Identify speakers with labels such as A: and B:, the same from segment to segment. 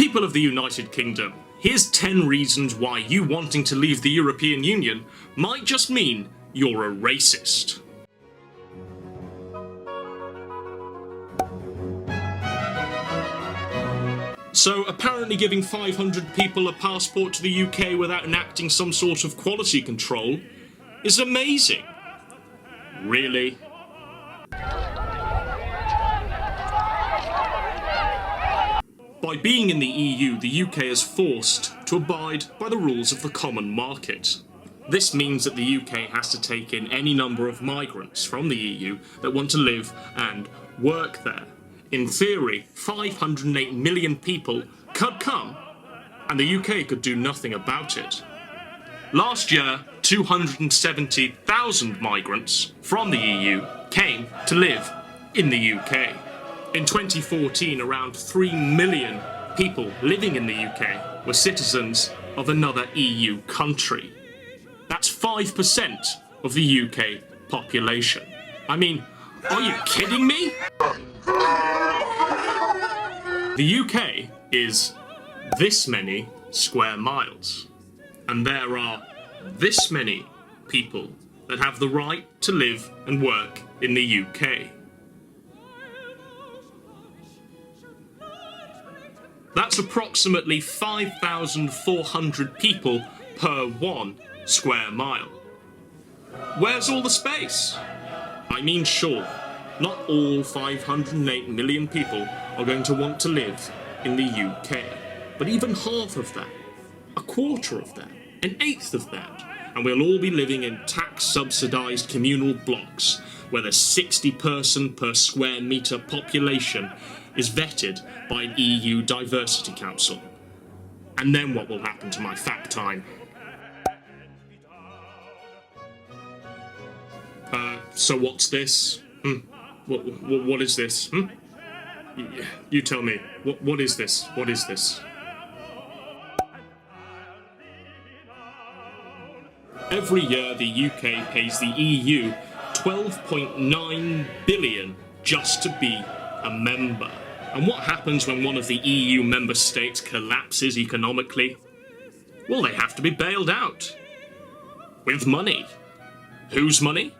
A: People of the United Kingdom, here's 10 reasons why you wanting to leave the European Union might just mean you're a racist. So apparently giving 500 people a passport to the UK without enacting some sort of quality control is amazing. Really? By being in the EU, the UK is forced to abide by the rules of the common market. This means that the UK has to take in any number of migrants from the EU that want to live and work there. In theory, 508 million people could come, and the UK could do nothing about it. Last year, 270,000 migrants from the EU came to live in the UK. In 2014, around 3 million people living in the UK were citizens of another EU country. That's 5% of the UK population. I mean, are you kidding me? The UK is this many square miles, and there are this many people that have the right to live and work in the UK. That's approximately 5,400 people per 1 square mile. Where's all the space? I mean, sure, not all 508 million people are going to want to live in the UK, but even half of that, a quarter of that, an eighth of that, and we'll all be living in tax-subsidised communal blocks where the 60 person per square metre population is vetted by an EU Diversity Council. And then what will happen to my fact time? So what's this? What is this? You tell me. What is this? What is this? Every year the UK pays the EU 12.9 billion just to be a member. And what happens when one of the EU member states collapses economically? Well, they have to be bailed out. With money. Whose money?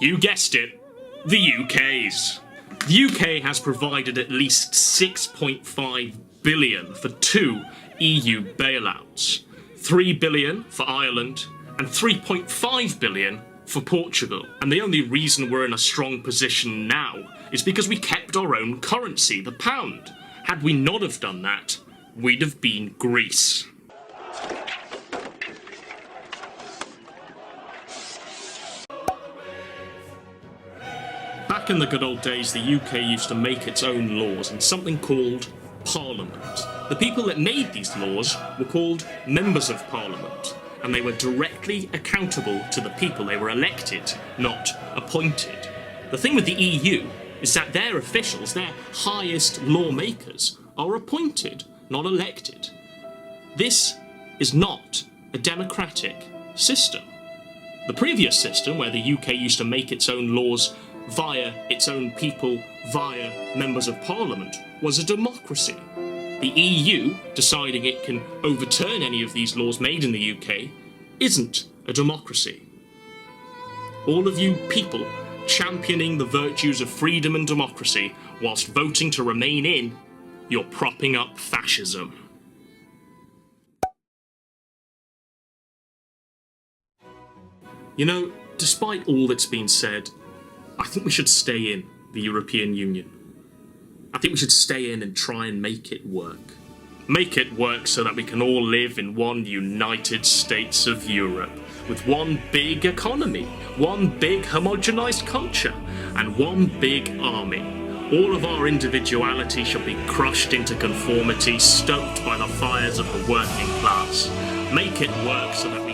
A: You guessed it, the UK's. The UK has provided at least 6.5 billion for 2 EU bailouts. 3 billion for Ireland and 3.5 billion for Portugal. And the only reason we're in a strong position now is because we kept our own currency, the pound. Had we not have done that, we'd have been Greece. Back in the good old days, the UK used to make its own laws in something called Parliament. The people that made these laws were called Members of Parliament, and they were directly accountable to the people. They were elected, not appointed. The thing with the EU is that their officials, their highest lawmakers, are appointed, not elected. This is not a democratic system. The previous system, where the UK used to make its own laws via its own people, via members of parliament, was a democracy. The EU, deciding it can overturn any of these laws made in the UK, isn't a democracy. All of you people championing the virtues of freedom and democracy whilst voting to remain in, you're propping up fascism. You know, despite all that's been said, I think we should stay in the European Union. I think we should stay in and try and make it work. Make it work so that we can all live in one United States of Europe, with one big economy, one big homogenised culture, and one big army. All of our individuality should be crushed into conformity, stoked by the fires of the working class. Make it work so that we